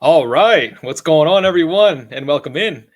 All right, what's going on, everyone? And welcome in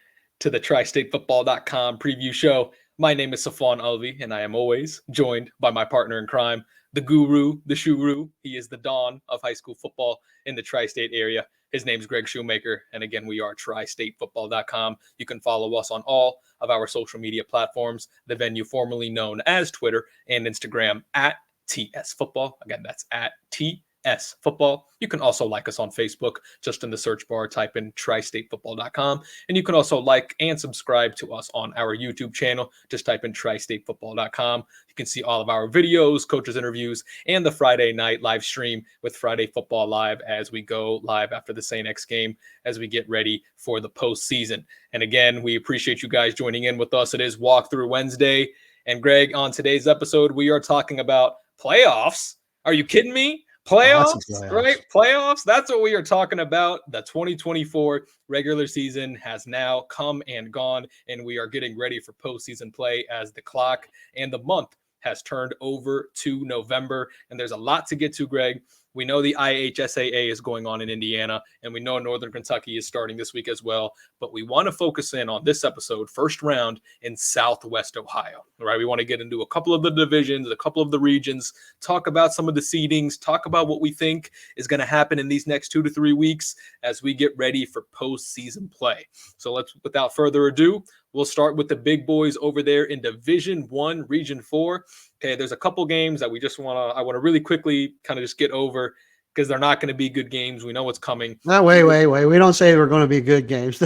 to the tristatefootball.com preview show. My name is Safwan Alvi, and I am always joined by my partner in crime, the guru, the shuru. He is the dawn of high school football in the tri state area. His name's Greg Shoemaker. And again, we are tristatefootball.com. You can follow us on all of our social media platforms, the venue formerly known as Twitter and Instagram at TS Football. Again, that's at TS Football. You can also like us on Facebook. Just in the search bar, type in tristatefootball.com. And you can also like and subscribe to us on our YouTube channel. Just type in tristatefootball.com. You can see all of our videos, coaches' interviews, and the Friday night live stream with Friday Football Live as we go live after the St. X game as we get ready for the postseason. And again, we appreciate you guys joining in with us. It is Walkthrough Wednesday. And Greg, on today's episode, we are talking about playoffs. Are you kidding me? Playoffs, right? Playoffs. That's what we are talking about. The 2024 regular season has now come and gone, and we are getting ready for postseason play as the clock and the month has turned over to November. And there's a lot to get to, Greg. We know the IHSAA is going on in Indiana, and we know Northern Kentucky is starting this week as well. But we want to focus in on this episode, first round in Southwest Ohio, right? We want to get into a couple of the divisions, a couple of the regions, talk about some of the seedings, talk about what we think is going to happen in these next 2 to 3 weeks as we get ready for postseason play. So let's, without further ado, we'll start with the big boys over there in Division 1, Region 4. Okay, there's a couple games that I want to really quickly kind of just get over because they're not going to be good games. We know what's coming. No, wait. We don't say we're going to be good games.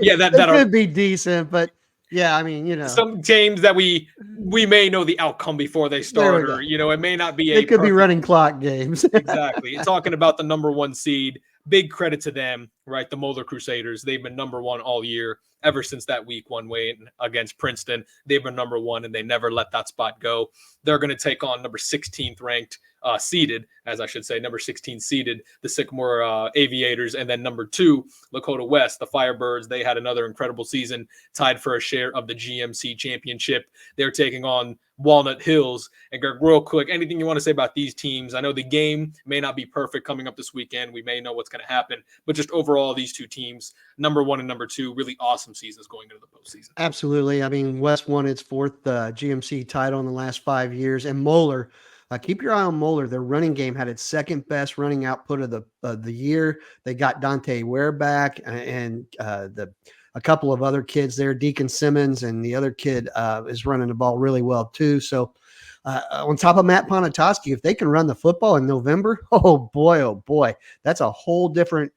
Yeah, that could be decent, but yeah, I mean, some games that we may know the outcome before they start, or it may not be. It could be running clock games. Exactly. Talking about the number one seed, big credit to them, right? The Moeller Crusaders. They've been number one all year. Ever since that week one win against Princeton, they've been number one, and they never let that spot go. They're going to take on number 16th ranked seeded, as I should say, number 16 seeded, the Sycamore Aviators, and then number 2, Lakota West, the Firebirds. They had another incredible season, tied for a share of the GMC championship. They're taking on Walnut Hills. And Greg, real quick, anything you want to say about these teams? I know the game may not be perfect coming up this weekend. We may know what's going to happen, but just overall, these two teams, number 1 and number 2, really awesome seasons going into the postseason. Absolutely. I mean, West won its 4th GMC title in the last 5 years, and Moeller. Keep your eye on Moeller. Their running game had its second best running output of the year. They got Dante Ware back, and a couple of other kids there, Deacon Simmons, and the other kid is running the ball really well too. So on top of Matt Ponatoski, if they can run the football in November, oh boy, that's a whole different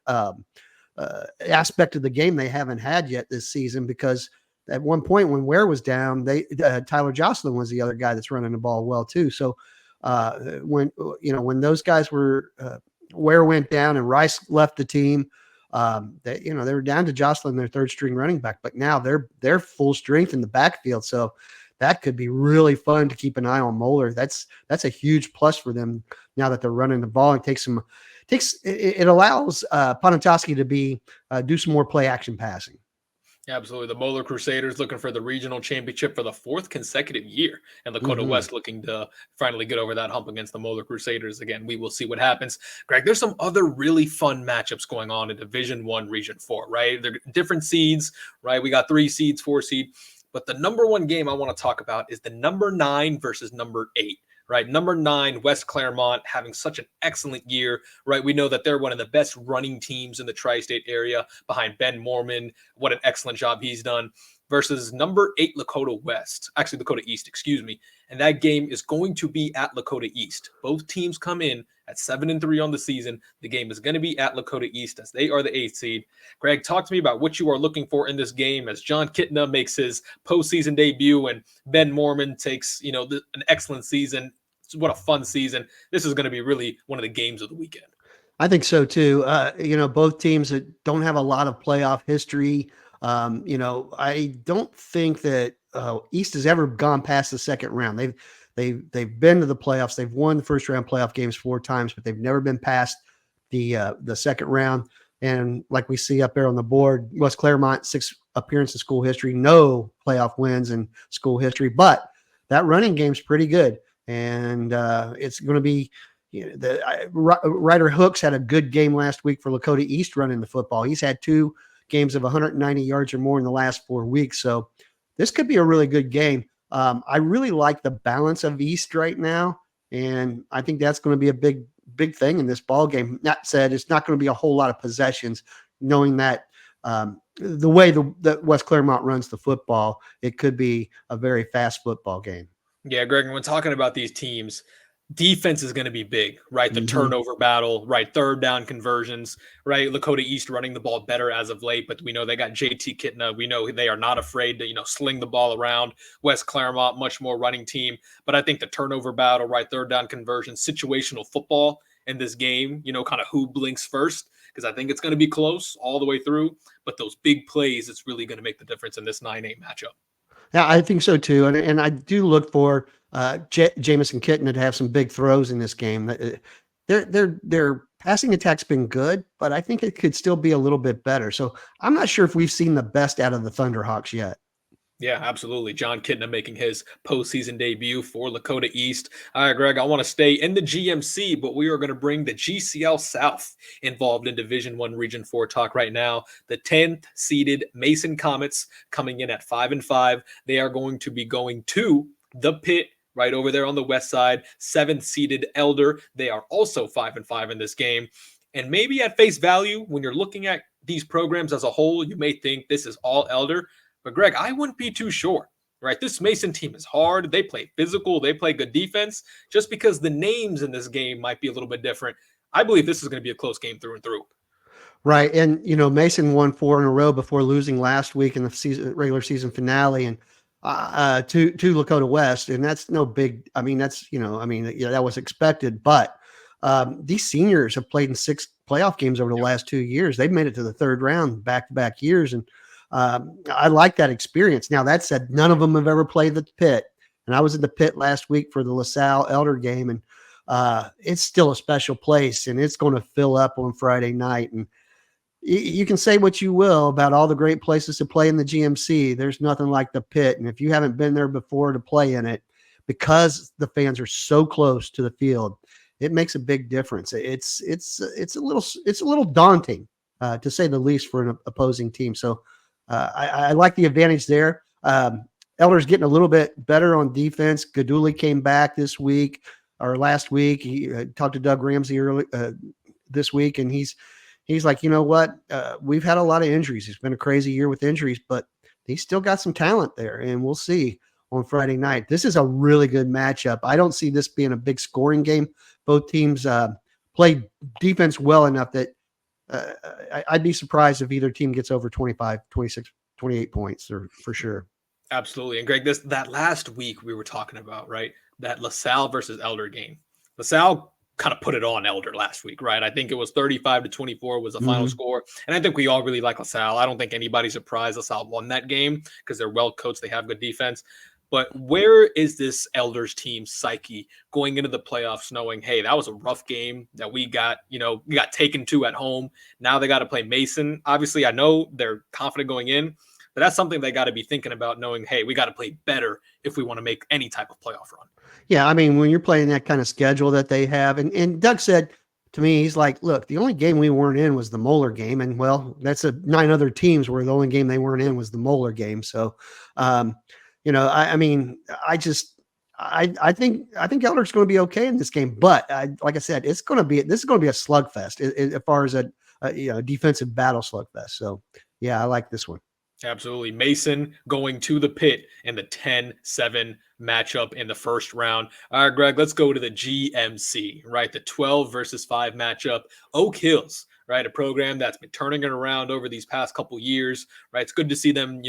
aspect of the game they haven't had yet this season, because at one point when Ware was down, Tyler Jocelyn was the other guy that's running the ball well too. So when those guys were Ware went down and Rice left the team, they were down to Jocelyn, their third string running back, but now they're full strength in the backfield. So that could be really fun to keep an eye on Moeller. That's a huge plus for them now that they're running the ball. It allows Ponatoski to do some more play action passing. Absolutely. The Moeller Crusaders looking for the regional championship for the 4th consecutive year, and Lakota West looking to finally get over that hump against the Moeller Crusaders. Again, we will see what happens. Greg, there's some other really fun matchups going on in Division 1, Region 4, right? They're different seeds, right? We got 3 seeds, 4 seed. But the number one game I want to talk about is the number 9 versus number 8. Right, number 9, West Claremont, having such an excellent year, right? We know that they're one of the best running teams in the tri-state area behind Ben Mormon. What an excellent job he's done. Versus number 8, Lakota West. Actually, Lakota East, excuse me. And that game is going to be at Lakota East. Both teams come in at 7-3 on the season. The game is going to be at Lakota East as they are the 8th seed. Greg, talk to me about what you are looking for in this game as John Kitna makes his postseason debut and Ben Mormon takes, an excellent season. What a fun season. This is going to be really one of the games of the weekend. I think so too. Both teams that don't have a lot of playoff history. I don't think that East has ever gone past the second round. They've been to the playoffs. They've won the first round playoff games 4 times, but they've never been past the second round. And like we see up there on the board, West Claremont, 6 appearances in school history, no playoff wins in school history, but that running game's pretty good. And it's going to be, Ryder Hooks had a good game last week for Lakota East running the football. He's had 2 games of 190 yards or more in the last 4 weeks. So this could be a really good game. I really like the balance of East right now, and I think that's going to be a big thing in this ball game. That said, it's not going to be a whole lot of possessions, knowing that the way that West Claremont runs the football, it could be a very fast football game. Yeah, Greg, when talking about these teams, defense is going to be big, right? The Mm-hmm. turnover battle, right? Third down conversions, right? Lakota East running the ball better as of late, but we know they got JT Kitna. We know they are not afraid to, sling the ball around. West Claremont, much more running team. But I think the turnover battle, right? Third down conversions, situational football in this game, kind of who blinks first, because I think it's going to be close all the way through. But those big plays, it's really going to make the difference in this 9-8 matchup. Yeah, I think so too, and I do look for Jamison Kitten to have some big throws in this game. Their passing attack's been good, but I think it could still be a little bit better. So I'm not sure if we've seen the best out of the Thunderhawks yet. Yeah, absolutely. John Kitna making his postseason debut for Lakota East. All right, Greg, I want to stay in the GMC, but we are going to bring the GCL South involved in Division One Region 4 talk right now. The 10th seeded Mason Comets coming in at 5-5. They are going to be going to the Pit right over there on the west side. 7th seeded Elder. They are also 5-5 in this game. And maybe at face value, when you're looking at these programs as a whole, you may think this is all Elder. But Greg, I wouldn't be too sure, right? This Mason team is hard. They play physical. They play good defense. Just because the names in this game might be a little bit different, I believe this is going to be a close game through and through. Right, and Mason won 4 in a row before losing last week in the regular season finale, and to Lakota West, and that's no big. I mean, that's that was expected, but these seniors have played in 6 playoff games over the last 2 years. They've made it to the 3rd round back-to-back years, and I like that experience. Now, that said, none of them have ever played the Pit, and I was in the Pit last week for the LaSalle Elder game, and it's still a special place, and it's going to fill up on Friday night. And you can say what you will about all the great places to play in the GMC. There's nothing like the Pit, and if you haven't been there before to play in it, because the fans are so close to the field, it makes a big difference. It's a little daunting, to say the least, for an opposing team. So I like the advantage there. Elder's getting a little bit better on defense. Gaduli came back this week or last week. He talked to Doug Ramsey early this week, and he's like, you know what? We've had a lot of injuries. It's been a crazy year with injuries, but he's still got some talent there, and we'll see on Friday night. This is a really good matchup. I don't see this being a big scoring game. Both teams play defense well enough that I'd be surprised if either team gets over 25, 26, 28 points for sure. Absolutely. And Greg, that last week we were talking about, right? That LaSalle versus Elder game. LaSalle kind of put it on Elder last week, right? I think it was 35-24 was the final score. And I think we all really like LaSalle. I don't think anybody's surprised LaSalle won that game because they're well coached. They have good defense. But where is this Elders team psyche going into the playoffs knowing, hey, that was a rough game that we got taken to at home. Now they got to play Mason. Obviously, I know they're confident going in, but that's something they got to be thinking about, knowing, hey, we got to play better if we want to make any type of playoff run. Yeah, I mean, when you're playing that kind of schedule that they have, and Doug said to me, he's like, look, the only game we weren't in was the Moeller game. And well, that's 9 other teams where the only game they weren't in was the Moeller game. So, I mean, I think Elder's going to be okay in this game, but like I said, this is going to be a slugfest as far as a defensive battle slugfest. So yeah, I like this one. Absolutely. Mason going to the Pit in the 10-7 matchup in the first round. All right, Greg, let's go to the GMC, right? The 12 versus 5 matchup. Oak Hills, right? A program that's been turning it around over these past couple years, right? It's good to see them,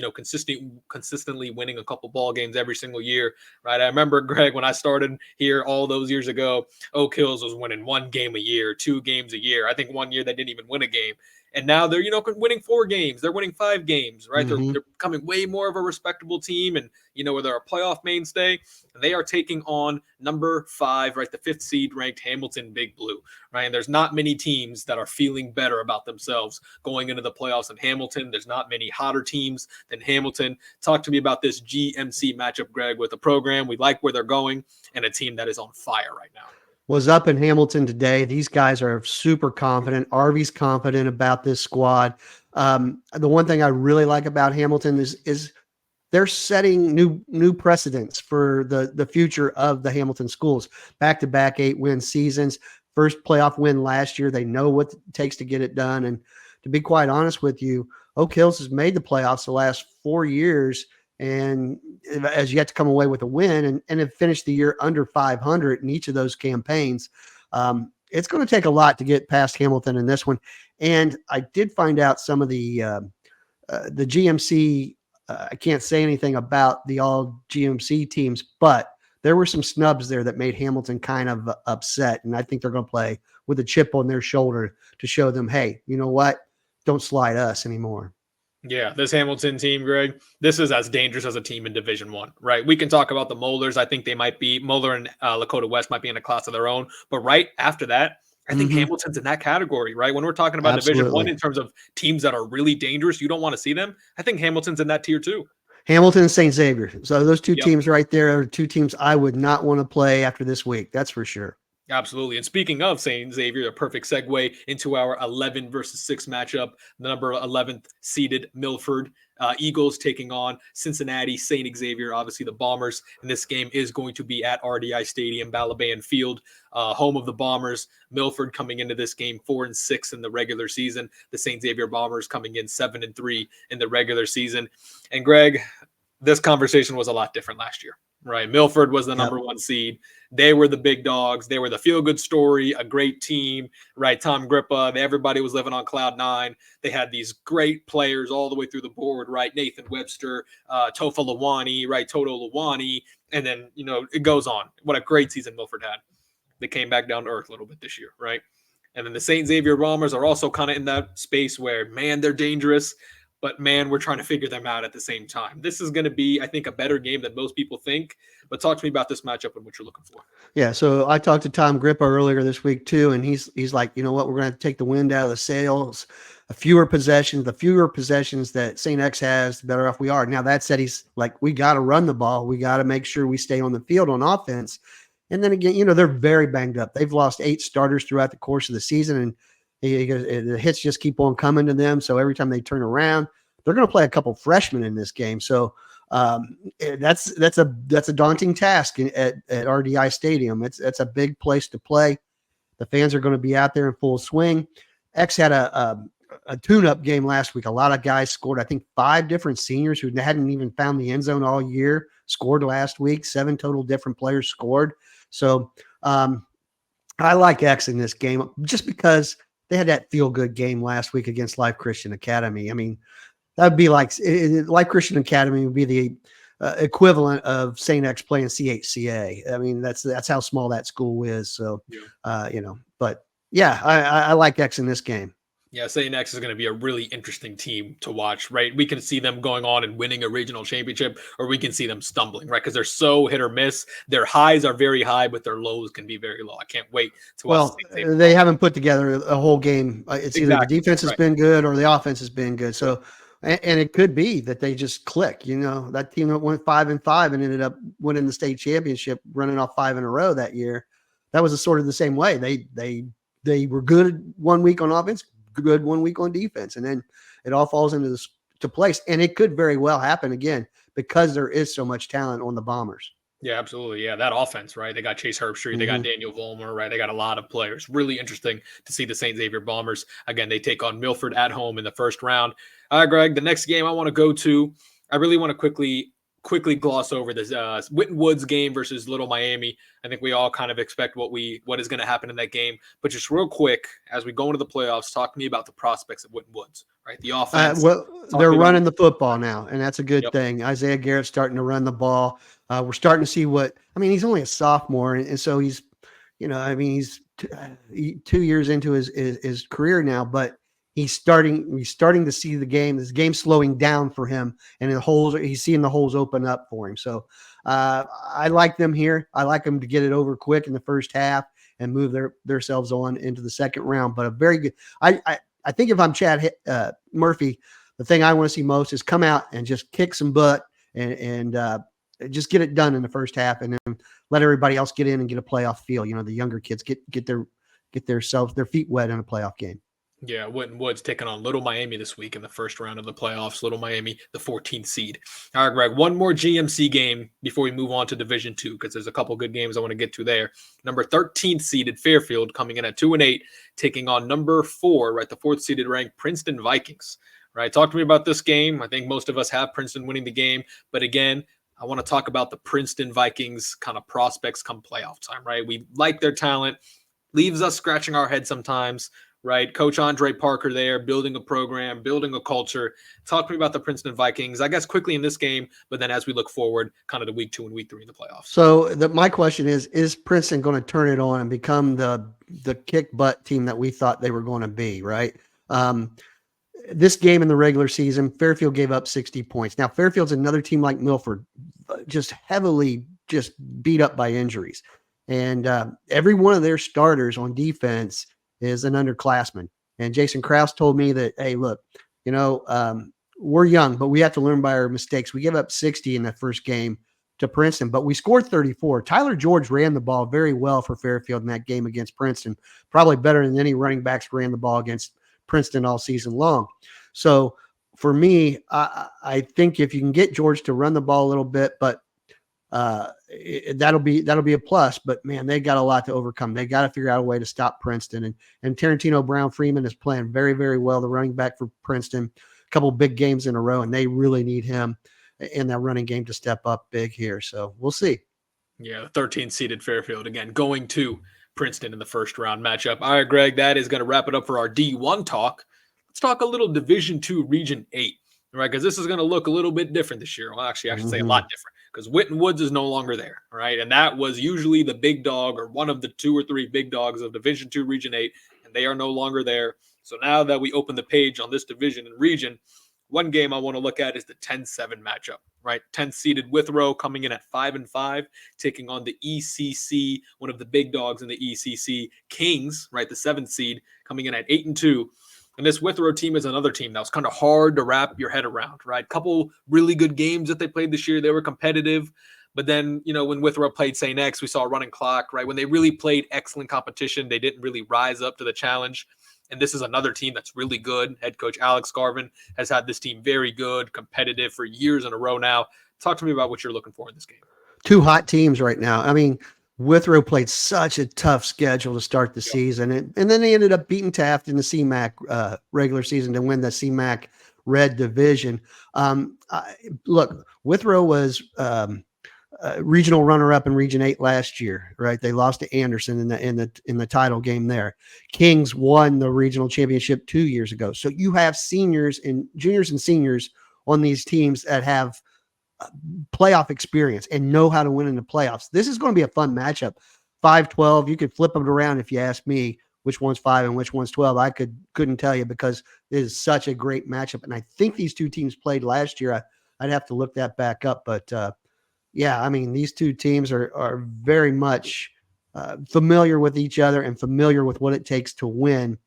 consistently winning a couple ball games every single year, right? I remember, Greg, when I started here all those years ago, Oak Hills was winning 1 game a year, 2 games a year. I think 1 year they didn't even win a game. And now they're, winning 4 games. They're winning 5 games, right? Mm-hmm. They're becoming way more of a respectable team. And, where they're a playoff mainstay, they are taking on number 5, right? The 5th seed ranked Hamilton Big Blue, right? And there's not many teams that are feeling better about themselves going into the playoffs than Hamilton. There's not many hotter teams than Hamilton. Talk to me about this GMC matchup, Greg, with a program we like where they're going and a team that is on fire right now. Was up in Hamilton today. These guys are super confident. Arvy's confident about this squad. The one thing I really like about Hamilton is they're setting new precedents for the future of the Hamilton schools. Back-to-back 8-win seasons, first playoff win last year. They know what it takes to get it done. And to be quite honest with you, Oak Hills has made the playoffs the last 4 years and has yet to come away with a win and have finished the year under 500 in each of those campaigns. It's going to take a lot to get past Hamilton in this one. And I did find out some of the GMC. I can't say anything about the all GMC teams, but there were some snubs there that made Hamilton kind of upset. And I think they're going to play with a chip on their shoulder to show them, hey, you know what? Don't slide us anymore. Yeah, this Hamilton team, Greg, this is as dangerous as a team in Division One, right? We can talk about the Molars. I think they might be Molar and Lakota West might be in a class of their own, but right after that, I think Hamilton's in that category, right? When we're talking about Division One in terms of teams that are really dangerous, you don't want to see them. I think Hamilton's in that tier too. Hamilton and St. Xavier. So those two teams right there are two teams I would not want to play after this week. That's for sure. Absolutely. And speaking of St. Xavier, a perfect segue into our 11 versus 6 matchup. The number 11th seeded Milford Eagles taking on Cincinnati St. Xavier, obviously the Bombers. And this game is going to be at RDI Stadium, Balaban Field, home of the Bombers. Milford coming into this game 4-6 in the regular season. The St. Xavier Bombers coming in 7-3 in the regular season. And Greg, this conversation was a lot different last year. Right. Milford was the number one seed. They were the big dogs. They were the feel-good story, a great team, right? Tom Grippa, everybody was living on cloud nine. They had these great players all the way through the board, right? Nathan Webster, Tofa Lawani, right? Toto Lawani. And then, it goes on. What a great season Milford had. They came back down to earth a little bit this year, right? And then the St. Xavier Bombers are also kind of in that space where, man, they're dangerous. But, man, we're trying to figure them out at the same time. This is going to be, I think, a better game than most people think. But talk to me about this matchup and what you're looking for. Yeah, so I talked to Tom Grippa earlier this week, too, and he's like, you know what, we're going to have to take the wind out of the sails. The fewer possessions that St. X has, the better off we are. Now, that said, he's like, we got to run the ball. We got to make sure we stay on the field on offense. And then again, they're very banged up. They've lost 8 starters throughout the course of the season, and the hits just keep on coming to them. So every time they turn around, they're going to play a couple freshmen in this game. So that's a daunting task at RDI Stadium. It's a big place to play. The fans are going to be out there in full swing. X had a tune-up game last week. A lot of guys scored. I think 5 different seniors who hadn't even found the end zone all year scored last week. 7 total different players scored. So I like X in this game just because they had that feel-good game last week against Life Christian Academy. I mean, that would be like Life Christian Academy would be the equivalent of St. X playing CHCA. I mean, that's how small that school is. So, but yeah, I like X in this game. Yeah, St. X is going to be a really interesting team to watch, right? We can see them going on and winning a regional championship, or we can see them stumbling, right? Because they're so hit or miss. Their highs are very high, but their lows can be very low. I can't wait to watch. Well, they haven't put together a whole game. It's either the defense has been good or the offense has been good. So, and it could be that they just click. That team that went 5-5 and ended up winning the state championship, running off 5 in a row that year. That was sort of the same way. They were good 1 week on offense, good 1 week on defense, and then it all falls into place. And it could very well happen again because there is so much talent on the Bombers. Yeah, absolutely. Yeah, that offense, right? They got Chase Herbstreit, they got Daniel Volmer, right? They got a lot of players. Really interesting to see the St. Xavier Bombers. Again, they take on Milford at home in the first round. All right, Greg, the next game I want to go to, I really want to quickly gloss over this Winton Woods game versus Little Miami. I think we all kind of expect what is going to happen in that game. But just real quick, as we go into the playoffs, talk to me about the prospects of Winton Woods, right? The offense. They're running the football now, and that's a good thing. Isaiah Garrett's starting to run the ball. We're starting to see he's only a sophomore, and so he's 2 years into his career now, but he's starting to see this game slowing down for him, and he's seeing the holes open up for him. So I like them here. I like them to get it over quick in the first half and move themselves on into the second round. But a very good. I think if I'm Chad Murphy, the thing I want to see most is come out and just kick some butt and just get it done in the first half, and then let everybody else get in and get a playoff feel. The younger kids get their feet wet in a playoff game. Yeah, Winton Woods taking on Little Miami this week in the first round of the playoffs. Little Miami, the 14th seed. All right, Greg, one more GMC game before we move on to Division II, because there's a couple good games I want to get to there. Number 13th seeded Fairfield coming in at 2-8, taking on number 4, right, the 4th seeded ranked Princeton Vikings. Right, talk to me about this game. I think most of us have Princeton winning the game, but again, I want to talk about the Princeton Vikings kind of prospects come playoff time, right? We like their talent, leaves us scratching our head sometimes, right? Coach Andre Parker there, building a program, building a culture. Talk to me about the Princeton Vikings, I guess, quickly in this game, but then as we look forward, kind of to week 2 and week 3 in the playoffs. So my question is Princeton going to turn it on and become the kick butt team that we thought they were going to be, right? This game in the regular season, Fairfield gave up 60 points. Now, Fairfield's another team like Milford, just heavily just beat up by injuries. And every one of their starters on defense is an underclassman. And Jason Krause told me that, hey, look, we're young, but we have to learn by our mistakes. We gave up 60 in that first game to Princeton, but we scored 34. Tyler George ran the ball very well for Fairfield in that game against Princeton, probably better than any running backs ran the ball against Princeton all season long. So for me, I think if you can get George to run the ball a little bit, but that'll be a plus. But man, they got a lot to overcome. They got to figure out a way to stop Princeton. And Tarantino Brown Freeman is playing very, very well, the running back for Princeton. A couple big games in a row, and they really need him in that running game to step up big here. So we'll see. Yeah, the 13th seeded Fairfield again going to Princeton in the first round matchup. All right, Greg, that is going to wrap it up for our D1 talk. Let's talk a little Division II Region 8, right? Because this is going to look a little bit different this year. Well, actually, I should say a lot different, because Winton Woods is no longer there, right? And that was usually the big dog or one of the 2 or 3 big dogs of Division II Region 8, and they are no longer there. So now that we open the page on this division and region, one game I want to look at is the 10-7 matchup, right? 10th seeded Withrow coming in at 5-5, taking on the ECC, one of the big dogs in the ECC, Kings, right? The 7th seed coming in at 8-2. And this Withrow team is another team that was kind of hard to wrap your head around, right? Couple really good games that they played this year. They were competitive. But then, when Withrow played St. X, we saw a running clock, right? When they really played excellent competition, they didn't really rise up to the challenge. And this is another team that's really good. Head coach Alex Garvin has had this team very good, competitive for years in a row now. Talk to me about what you're looking for in this game. 2 hot teams right now. I mean, Withrow played such a tough schedule to start the season, and then they ended up beating Taft in the CMAC regular season to win the CMAC Red Division. Look, Withrow was regional runner-up in Region 8 last year, right? They lost to Anderson in the title game there. Kings won the regional championship 2 years ago. So you have seniors and juniors and seniors on these teams that have playoff experience and know how to win in the playoffs. This is going to be a fun matchup. 5-12, you could flip them around if you ask me which one's 5 and which one's 12. I couldn't tell you, because it is such a great matchup. And I think these 2 teams played last year. I'd have to look that back up, but yeah, I mean, these 2 teams are very much familiar with each other and familiar with what it takes to win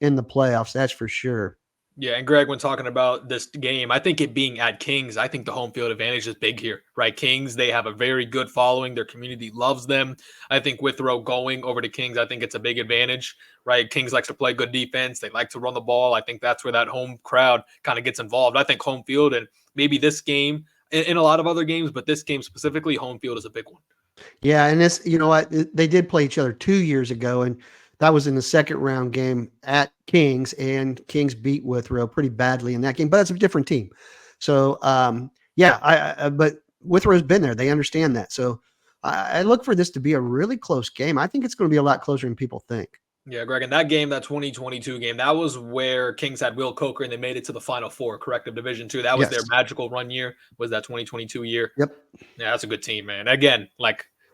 in the playoffs. That's for sure. Yeah, and Greg, when talking about this game, I think it being at Kings, I think the home field advantage is big here, right? Kings, they have a very good following. Their community loves them. I think Withrow going over to Kings, I think it's a big advantage, right? Kings likes to play good defense. They like to run the ball. I think that's where that home crowd kind of gets involved. I think home field, and maybe this game, in a lot of other games, but this game specifically, home field is a big one. Yeah, and this, they did play each other 2 years ago, and that was in the second round game at Kings, and Kings beat Withrow pretty badly in that game, but it's a different team. So, yeah, but Withrow's been there. They understand that. So I look for this to be a really close game. I think it's going to be a lot closer than people think. Yeah, Greg, in that game, that 2022 game, that was where Kings had Will Coker and they made it to the Final Four, correct, of Division II. That was their magical run year, was that 2022 year. Yep. Yeah, that's a good team, man. Again,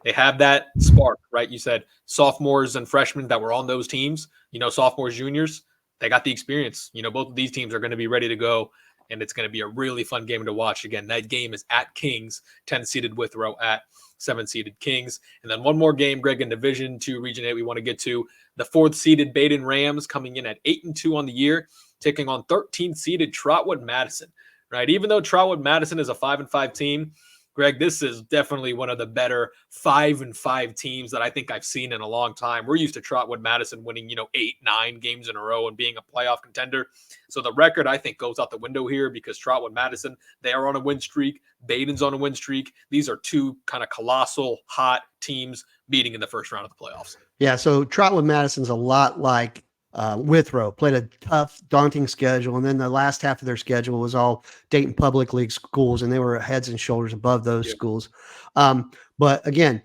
they have that spark, right? You said sophomores and freshmen that were on those teams, sophomores, juniors, they got the experience. Both of these teams are going to be ready to go, and it's going to be a really fun game to watch. Again, that game is at Kings, 10-seeded Withrow at 7-seeded Kings. And then one more game, Greg, in Division II, Region 8 we want to get to. The 4th-seeded Baden Rams coming in at 8-2 on the year, taking on 13th-seeded Trotwood Madison, right? Even though Trotwood Madison is a 5-5 team, Greg, this is definitely one of the better 5-5 teams that I think I've seen in a long time. We're used to Trotwood Madison winning, 8, 9 games in a row and being a playoff contender. So the record, I think, goes out the window here because Trotwood Madison, they are on a win streak. Baden's on a win streak. These are two kind of colossal, hot teams meeting in the first round of the playoffs. Yeah, so Trotwood Madison's a lot like Withrow, played a tough, daunting schedule, and then the last half of their schedule was all Dayton Public League schools, and they were heads and shoulders above those schools. But again,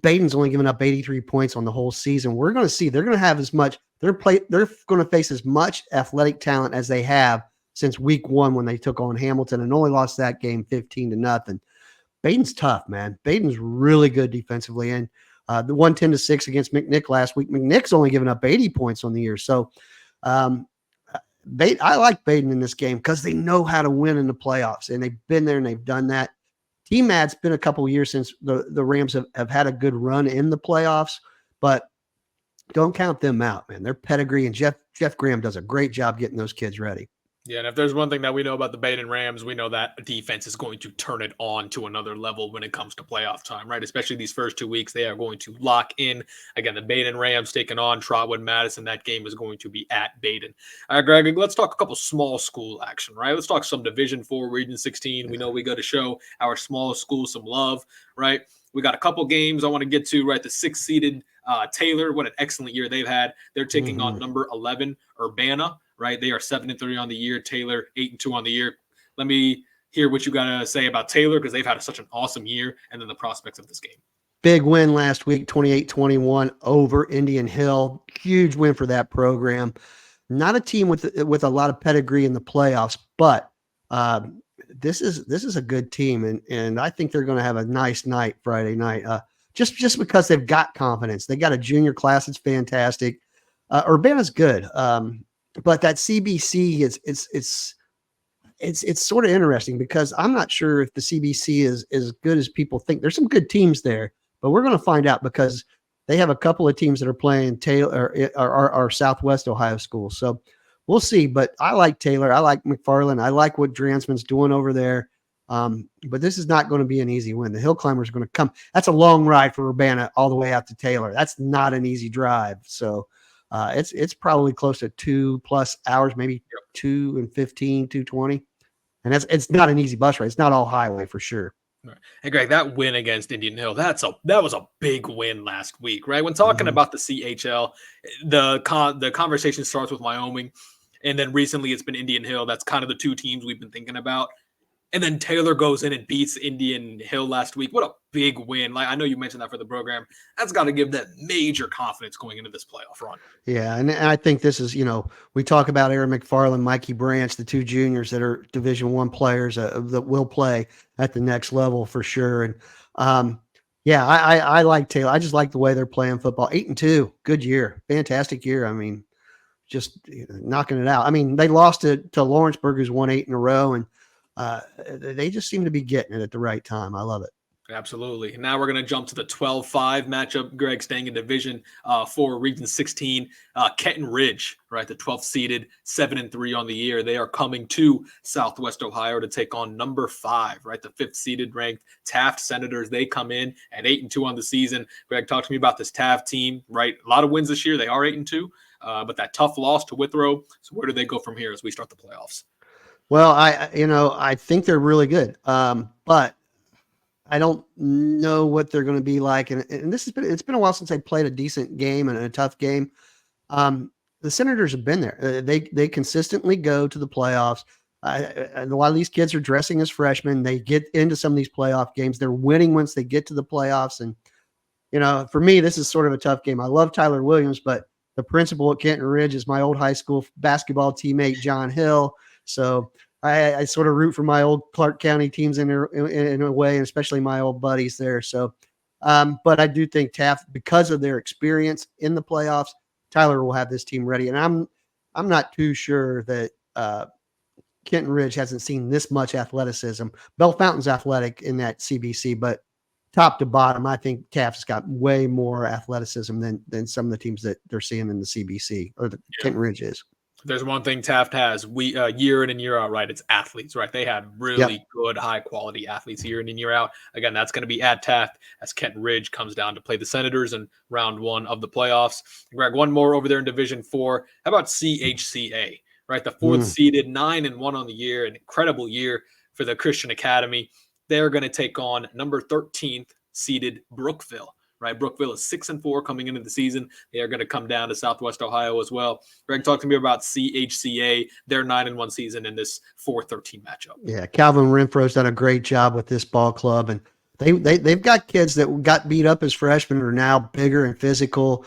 Baden's only given up 83 points on the whole season. We're going to see they're going to have as much. They're going to face as much athletic talent as they have since week 1 when they took on Hamilton and only lost that game 15-0. Baden's tough, man. Baden's really good defensively, and the 110-6 against McNick last week. McNick's only given up 80 points on the year. So I like Baden in this game because they know how to win in the playoffs, and they've been there and they've done that. TMAD's been a couple of years since the Rams have had a good run in the playoffs, but don't count them out, man. Their pedigree, and Jeff Graham does a great job getting those kids ready. Yeah, and if there's one thing that we know about the Baden Rams, we know that defense is going to turn it on to another level when it comes to playoff time, right? Especially these first 2 weeks, they are going to lock in. Again, the Baden Rams taking on Trotwood Madison. That game is going to be at Baden. All right, Greg, let's talk a couple small school action, right? Let's talk some Division 4, Region 16. We know we got to show our small school some love, right? We got a couple games I want to get to, right? The 6th-seeded Taylor, what an excellent year they've had. They're taking on number 11, Urbana. Right, they are 7-3 on the year. Taylor 8-2 on the year. Let me hear what you got to say about Taylor because they've had such an awesome year, and then the prospects of this game. Big win last week, 28-21 over Indian Hill. Huge win for that program. Not a team with a lot of pedigree in the playoffs, but this is a good team, and I think they're going to have a nice night Friday night. Just because they've got confidence. They got a junior class that's fantastic. Urbana's good. But that CBC it's sort of interesting because I'm not sure if the CBC is as good as people think. There's some good teams there, but we're going to find out because they have a couple of teams that are playing Taylor or Southwest Ohio schools. So we'll see. But I like Taylor. I like McFarland. I like what Dransman's doing over there. But this is not going to be an easy win. The Hill Climbers are going to come. That's a long ride for Urbana all the way out to Taylor. That's not an easy drive. So it's probably close to 2+ hours, maybe 2:15, 2:20. And it's not an easy bus ride. It's not all highway for sure. Hey, Greg, that win against Indian Hill, that was a big win last week, right? When talking about the CHL, the conversation starts with Wyoming, and then recently it's been Indian Hill. That's kind of the two teams we've been thinking about. And then Taylor goes in and beats Indian Hill last week. What a big win. Like, I know you mentioned that for the program. That's got to give them major confidence going into this playoff run. Yeah, and I think this is, we talk about Aaron McFarland, Mikey Branch, the two juniors that are Division I players that will play at the next level for sure. And I like Taylor. I just like the way they're playing football. 8-2, good year, fantastic year. I mean, just knocking it out. I mean, they lost to Lawrenceburg, who's won 8 in a row, and they just seem to be getting it at the right time. I love it. Absolutely. Now we're going to jump to the 12-5 matchup. Greg, staying in Division 4, Region 16. Kenton Ridge, right, the 12th seeded, 7-3 on the year. They are coming to Southwest Ohio to take on number 5, right, the 5th seeded ranked Taft Senators. They come in at 8-2 on the season. Greg, talk to me about this Taft team, right? A lot of wins this year. They are 8-2, but that tough loss to Withrow. So where do they go from here as we start the playoffs? Well, I think they're really good, but I don't know what they're going to be like. And it's been a while since I played a decent game and a tough game. The Senators have been there. They consistently go to the playoffs. A lot of these kids are dressing as freshmen. They get into some of these playoff games. They're winning once they get to the playoffs. And, for me, this is sort of a tough game. I love Tyler Williams, but the principal at Kenton Ridge is my old high school basketball teammate, John Hill. So I sort of root for my old Clark County teams in a way, and especially my old buddies there. So, but I do think Taft, because of their experience in the playoffs, Tyler will have this team ready. And I'm not too sure that Kenton Ridge hasn't seen this much athleticism. Bell Fountain's athletic in that CBC, but top to bottom, I think Taft's got way more athleticism than some of the teams that they're seeing in the CBC or the Kenton Ridge is. There's one thing Taft has year in and year out, right? It's athletes, right? They had Yep. really good, high quality athletes year in and year out. Again, that's going to be at Taft as Kenton Ridge comes down to play the Senators in round one of the playoffs. Greg, one more over there in Division Four. How about CHCA? Right, the fourth Mm. seeded, 9-1 on the year, an incredible year for the Christian Academy. They're going to take on number 13th seeded Brookville. Right, Brookville is 6-4 coming into the season. They are going to come down to Southwest Ohio as well. Greg, talk to me about CHCA, their 9-1 season in this 4-13 matchup. Yeah, Calvin Renfro's done a great job with this ball club, and they've got kids that got beat up as freshmen are now bigger and physical.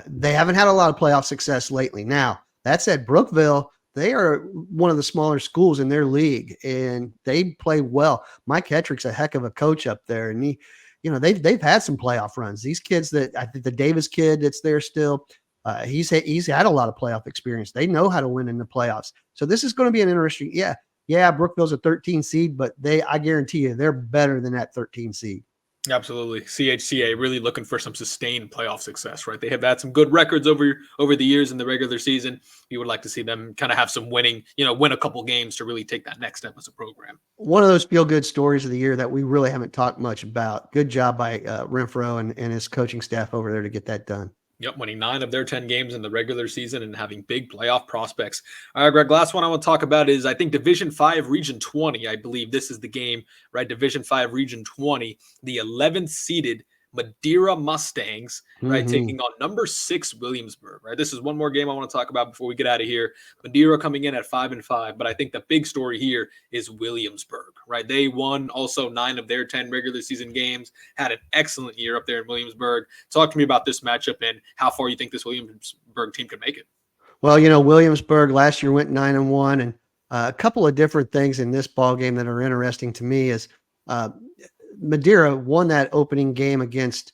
They haven't had a lot of playoff success lately. Now that said, Brookville, they are one of the smaller schools in their league, and they play well. Mike Hetrick's a heck of a coach up there, and they've had some playoff runs. These kids that I think the Davis kid that's there still. He's had a lot of playoff experience. They know how to win in the playoffs. So this is going to be an interesting. Yeah, Brookville's a 13 seed, but I guarantee you they're better than that 13 seed. Absolutely. CHCA really looking for some sustained playoff success, right? They have had some good records over the years in the regular season. You would like to see them kind of have some win a couple games to really take that next step as a program. One of those feel-good stories of the year that we really haven't talked much about. Good job by Renfro and his coaching staff over there to get that done. Yep, winning 9 of their 10 games in the regular season and having big playoff prospects. All right, Greg, last one I want to talk about is I think Division 5 Region 20. I believe this is the game, right? Division 5 Region 20, the 11th seeded Madeira Mustangs, right, Mm-hmm. taking on number 6 Williamsburg, right? This is one more game I want to talk about before we get out of here. Madeira coming in at 5-5, but I think the big story here is Williamsburg, right? They won also 9 of their 10 regular season games, had an excellent year up there in Williamsburg. Talk to me about this matchup and how far you think this Williamsburg team can make it. Well, Williamsburg last year went 9-1, and a couple of different things in this ball game that are interesting to me is uh, Madeira won that opening game against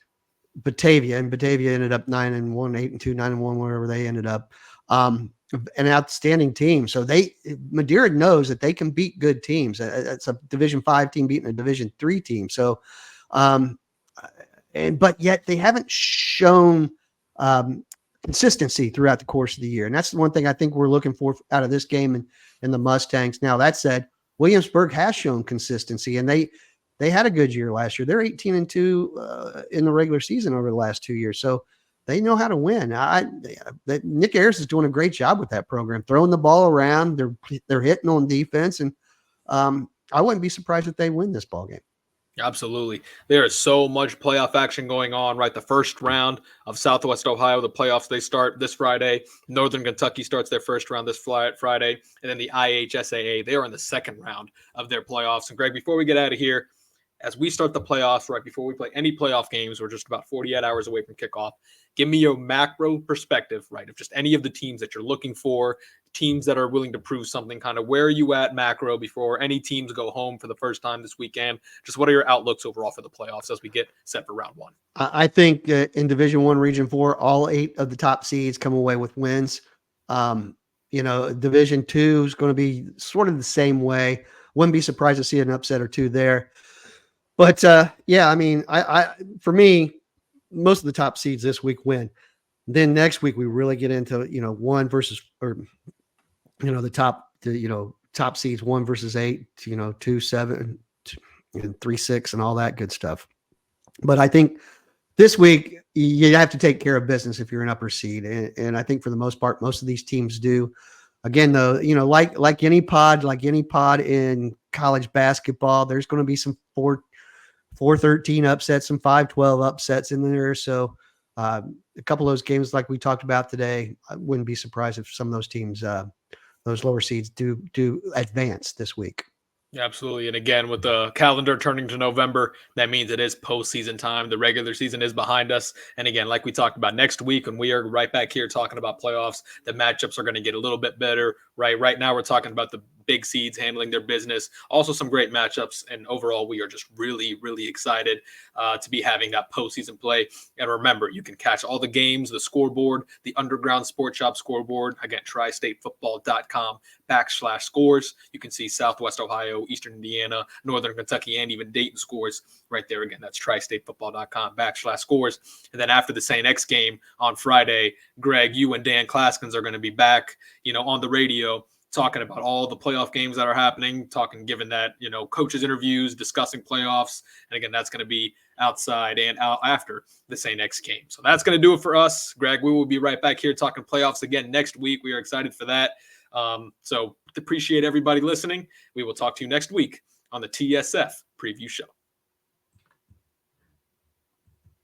Batavia, and Batavia ended up 9-1, 8-2, 9-1, wherever they ended up. An outstanding team. So Madeira knows that they can beat good teams. It's a Division 5 team beating a Division 3 team. So, um, but yet they haven't shown consistency throughout the course of the year, and that's the one thing I think we're looking for out of this game and the Mustangs. Now that said, Williamsburg has shown consistency, and they had a good year last year. They're 18-2 in the regular season over the last 2 years. So they know how to win. Nick Ayers is doing a great job with that program, throwing the ball around. They're hitting on defense, and I wouldn't be surprised if they win this ball game. Absolutely. There is so much playoff action going on, right? The first round of Southwest Ohio, the playoffs, they start this Friday. Northern Kentucky starts their first round this Friday. And then the IHSAA, they are in the second round of their playoffs. And Greg, before we get out of here, as we start the playoffs, right before we play any playoff games, we're just about 48 hours away from kickoff. Give me your macro perspective, right, of just any of the teams that you're looking for, teams that are willing to prove something. Kind of where are you at macro before any teams go home for the first time this weekend? Just what are your outlooks overall for the playoffs as we get set for round one? I think in Division 1, Region 4, all 8 of the top seeds come away with wins. Division 2 is going to be sort of the same way. Wouldn't be surprised to see an upset or two there. But I mean, for me, most of the top seeds this week win. Then next week we really get into one versus the top seeds 1 versus 8, 2, 7, 3, 6, and all that good stuff. But I think this week you have to take care of business if you're an upper seed, and I think for the most part, most of these teams do. Again, though, like any pod in college basketball, there's going to be some 4-13 upsets, some 5-12 upsets in there. So a couple of those games like we talked about today, I wouldn't be surprised if some of those teams, those lower seeds do advance this week. Yeah, absolutely. And again, with the calendar turning to November, that means it is postseason time. The regular season is behind us. And again, like we talked about next week, when we are right back here talking about playoffs, the matchups are going to get a little bit better, right? Right now, we're talking about the big seeds handling their business. Also some great matchups. And overall, we are just really, really excited to be having that postseason play. And remember, you can catch all the games, the scoreboard, the Underground Sports Shop scoreboard. Again, tristatefootball.com/scores. You can see Southwest Ohio, Eastern Indiana, Northern Kentucky, and even Dayton scores right there. Again, that's tristatefootball.com/scores. And then after the St. X game on Friday, Greg, you and Dan Claskins are going to be back, on the radio talking about all the playoff games that are happening, given that, coaches interviews, discussing playoffs. And again, that's going to be outside and out after the St. X game. So that's going to do it for us. Greg, we will be right back here talking playoffs again next week. We are excited for that. So appreciate everybody listening. We will talk to you next week on the TSF preview show.